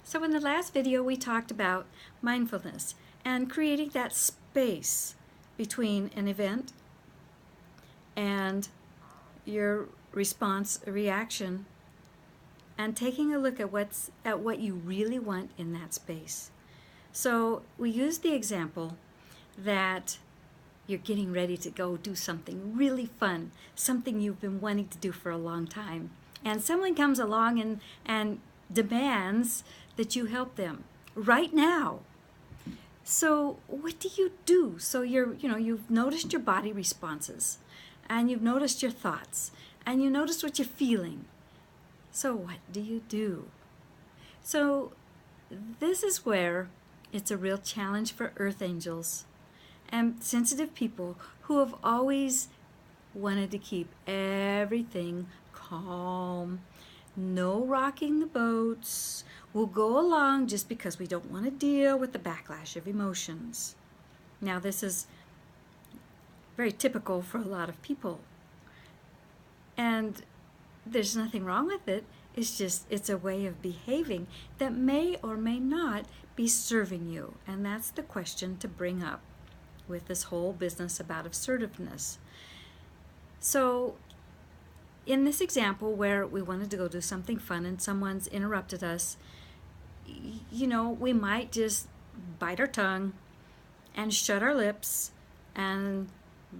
So in the last video we talked about mindfulness and creating that space between an event and your response, reaction, and taking a look at what you really want in that space. So we used the example that you're getting ready to go do something really fun, something you've been wanting to do for a long time. And someone comes along and demands that you help them right now. So what do you do? So you've noticed your body responses, and you've noticed your thoughts, and you noticed what you're feeling. So what do you do? So this is where it's a real challenge for earth angels and sensitive people who have always wanted to keep everything calm. No rocking the boats. We'll go along just because we don't want to deal with the backlash of emotions. Now, this is very typical for a lot of people. And there's nothing wrong with it. It's a way of behaving that may or may not be serving you. And that's the question to bring up with this whole business about assertiveness. So in this example where we wanted to go do something fun and someone's interrupted us, we might just bite our tongue and shut our lips and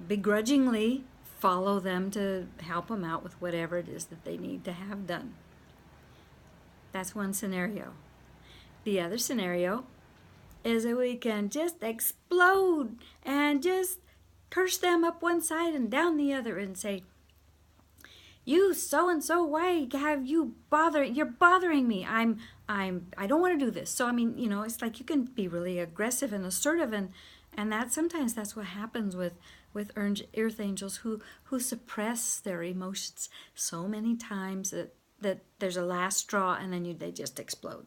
begrudgingly follow them to help them out with whatever it is that they need to have done. That's one scenario. The other scenario is that we can just explode and just curse them up one side and down the other and say, "You so and so, why have you you're bothering me. I don't want to do this." So it's like you can be really aggressive and assertive, and that sometimes that's what happens with earth angels who suppress their emotions so many times that there's a last straw, and then they just explode.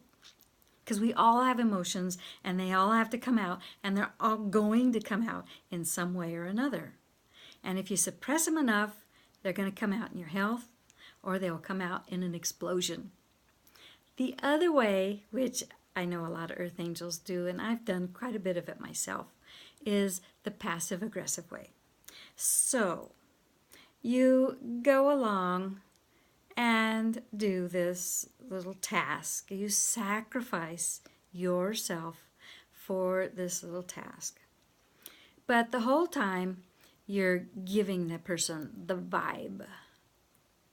Because we all have emotions, and they all have to come out, and they're all going to come out in some way or another. And if you suppress them enough, they're going to come out in your health, or they'll come out in an explosion. The other way, which I know a lot of earth angels do, and I've done quite a bit of it myself, is the passive-aggressive way. So you go along and do this little task. You sacrifice yourself for this little task. But the whole time, you're giving the person the vibe.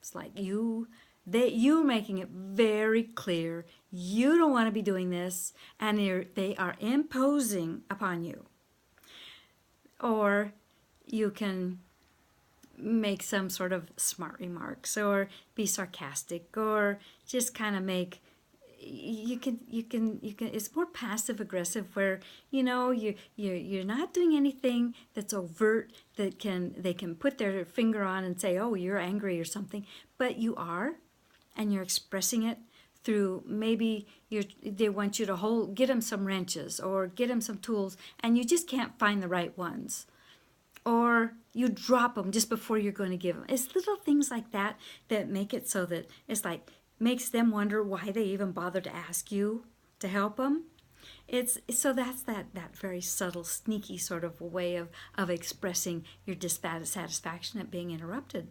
It's like you're making it very clear you don't want to be doing this, and they are imposing upon you. Or you can make some sort of smart remarks, or be sarcastic, or just kind of make you can it's more passive aggressive, where you're not doing anything that's overt that they can put their finger on and say, "Oh, you're angry" or something, but you are, and you're expressing it through maybe they want you to get them some wrenches or get them some tools, and you just can't find the right ones. Or you drop them just before you're going to give them. It's little things like that that make it so that it's like makes them wonder why they even bother to ask you to help them. So that's that very subtle, sneaky sort of way of expressing your dissatisfaction at being interrupted.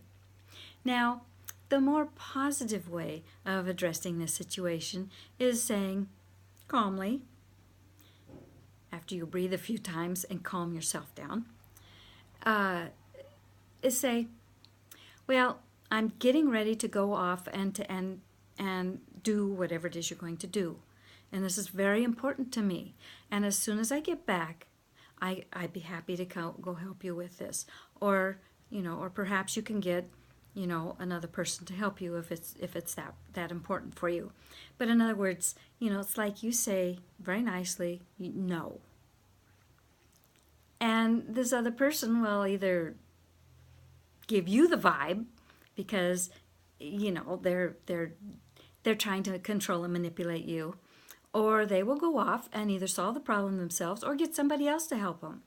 Now, the more positive way of addressing this situation is saying calmly, after you breathe a few times and calm yourself down, is say, "Well, I'm getting ready to go off and do whatever it is you're going to do, and this is very important to me. And as soon as I get back, I'd be happy to go help you with this, or or perhaps you can get another person to help you if it's that important for you." But in other words, it's like you say very nicely, "No." And this other person will either give you the vibe because they're trying to control and manipulate you, or they will go off and either solve the problem themselves or get somebody else to help them.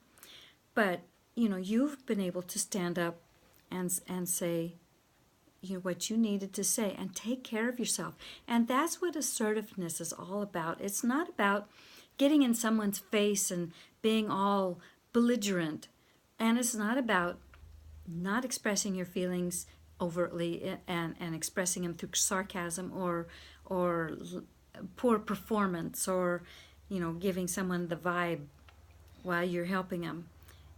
But you've been able to stand up and say, what you needed to say, and take care of yourself. And that's what assertiveness is all about. It's not about getting in someone's face and being all belligerent, and it's not about not expressing your feelings overtly and expressing them through sarcasm or poor performance, or giving someone the vibe while you're helping them.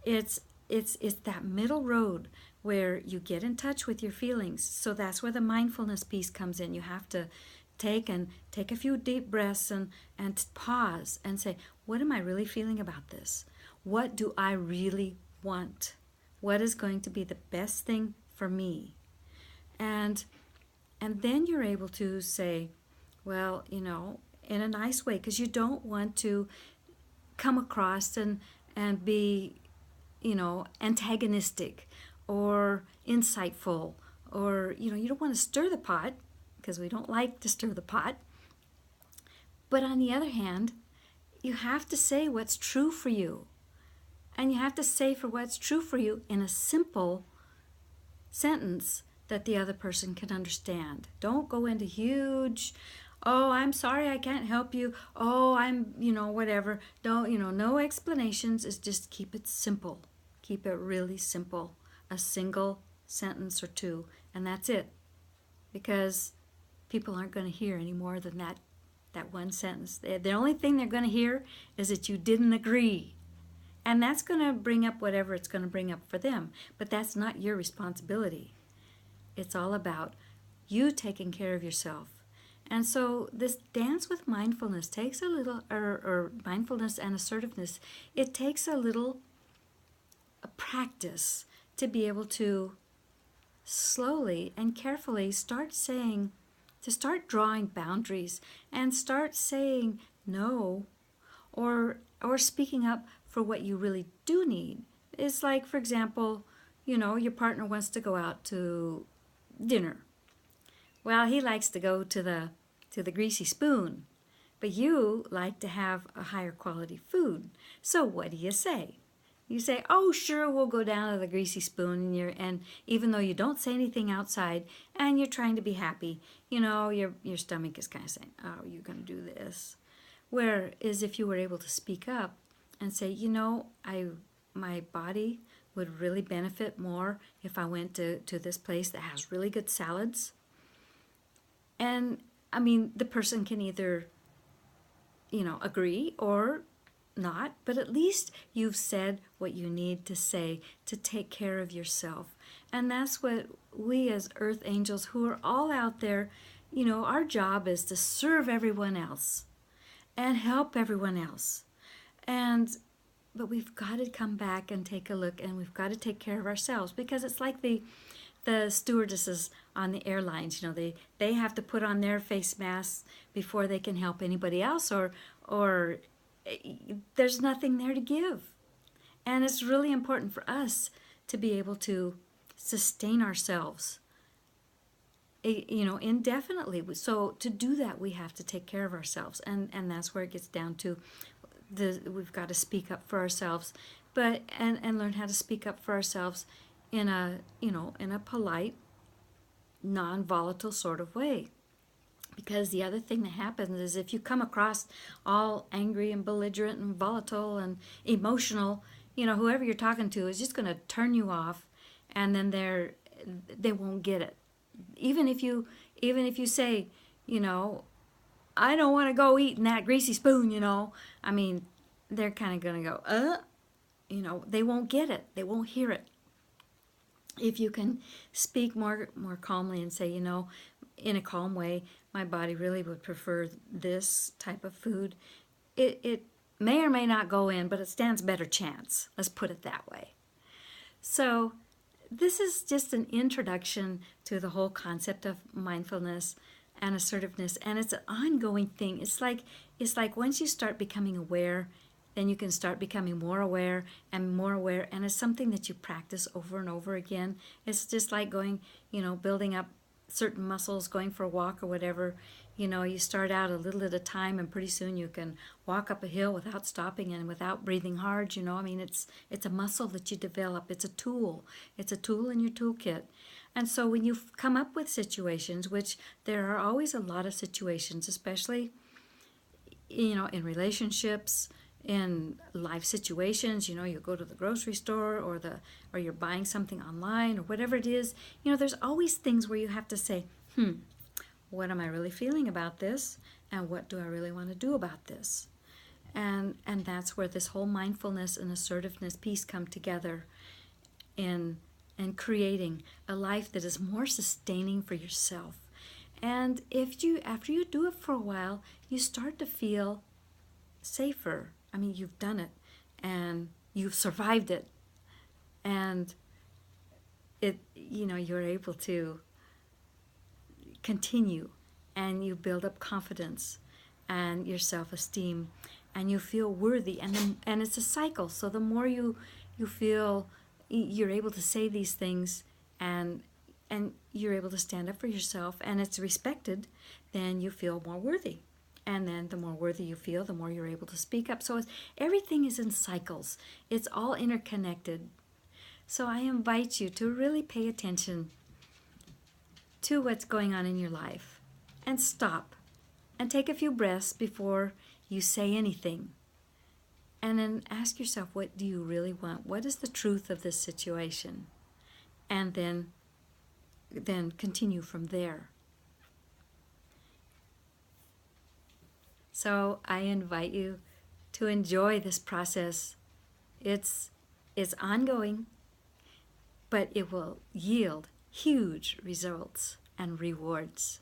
It's that middle road where you get in touch with your feelings. So that's where the mindfulness piece comes in. You have to take a few deep breaths and pause and say, what am I really feeling about this? What do I really want? What is going to be the best thing for me? And then you're able to say, well, in a nice way, because you don't want to come across and be, antagonistic or insightful, or, you don't want to stir the pot, because we don't like to stir the pot. But on the other hand, you have to say what's true for you. And you have to say for what's true for you in a simple sentence that the other person can understand. Don't go into huge, oh, I'm sorry, I can't help you. Oh, I'm, whatever. Don't, no explanations. Is just keep it simple. Keep it really simple. A single sentence or two, and that's it. Because people aren't going to hear any more than that one sentence. The only thing they're going to hear is that you didn't agree. And that's going to bring up whatever it's going to bring up for them. But that's not your responsibility. It's all about you taking care of yourself. And so this dance with mindfulness takes a little, or mindfulness and assertiveness, it takes a little practice to be able to slowly and carefully start drawing boundaries and start saying no, or speaking up for what you really do need. It's like, for example, your partner wants to go out to dinner. Well, he likes to go to the Greasy Spoon, but you like to have a higher quality food. So what do you say? You say, oh, sure, we'll go down to the Greasy Spoon, and even though you don't say anything outside and you're trying to be happy, your stomach is kind of saying, oh, you're going to do this. Whereas if you were able to speak up and say, my body would really benefit more if I went to this place that has really good salads. And, the person can either, agree or not, but at least you've said what you need to say to take care of yourself. And that's what we as earth angels who are all out there, our job is to serve everyone else and help everyone else. But we've got to come back and take a look, and we've got to take care of ourselves, because it's like the stewardesses on the airlines. They have to put on their face masks before they can help anybody else, or there's nothing there to give. And it's really important for us to be able to sustain ourselves, indefinitely. So to do that, we have to take care of ourselves, and that's where it gets down to we've got to speak up for ourselves, but and learn how to speak up for ourselves in a polite, non-volatile sort of way. Because the other thing that happens is if you come across all angry and belligerent and volatile and emotional, whoever you're talking to is just going to turn you off, and then they won't get it. Even if you say, I don't want to go eat in that Greasy Spoon, they're kind of going to go, they won't get it. They won't hear it. If you can speak more calmly and say, in a calm way, my body really would prefer this type of food, it may or may not go in, but it stands a better chance. Let's put it that way. So this is just an introduction to the whole concept of mindfulness and assertiveness, and it's an ongoing thing. It's like once you start becoming aware, then you can start becoming more aware, and it's something that you practice over and over again. It's just like going, building up certain muscles, going for a walk or whatever. You start out a little at a time, and pretty soon you can walk up a hill without stopping and without breathing hard. It's a muscle that you develop. It's a tool in your toolkit. And so when you come up with situations, which there are always a lot of situations, especially in relationships, in life situations, you go to the grocery store or you're buying something online or whatever it is, there's always things where you have to say, what am I really feeling about this? And what do I really want to do about this? And that's where this whole mindfulness and assertiveness piece come together in creating a life that is more sustaining for yourself. And after you do it for a while, you start to feel safer. I mean, you've done it and you've survived it, and you're able to continue, and you build up confidence and your self-esteem, and you feel worthy, and it's a cycle. So the more you feel you're able to say these things, and you're able to stand up for yourself, and it's respected, then you feel more worthy. And then the more worthy you feel, the more you're able to speak up. So everything is in cycles. It's all interconnected. So I invite you to really pay attention to what's going on in your life, and stop and take a few breaths before you say anything. And then ask yourself, what do you really want? What is the truth of this situation? And then continue from there. So I invite you to enjoy this process. It's ongoing, but it will yield huge results and rewards.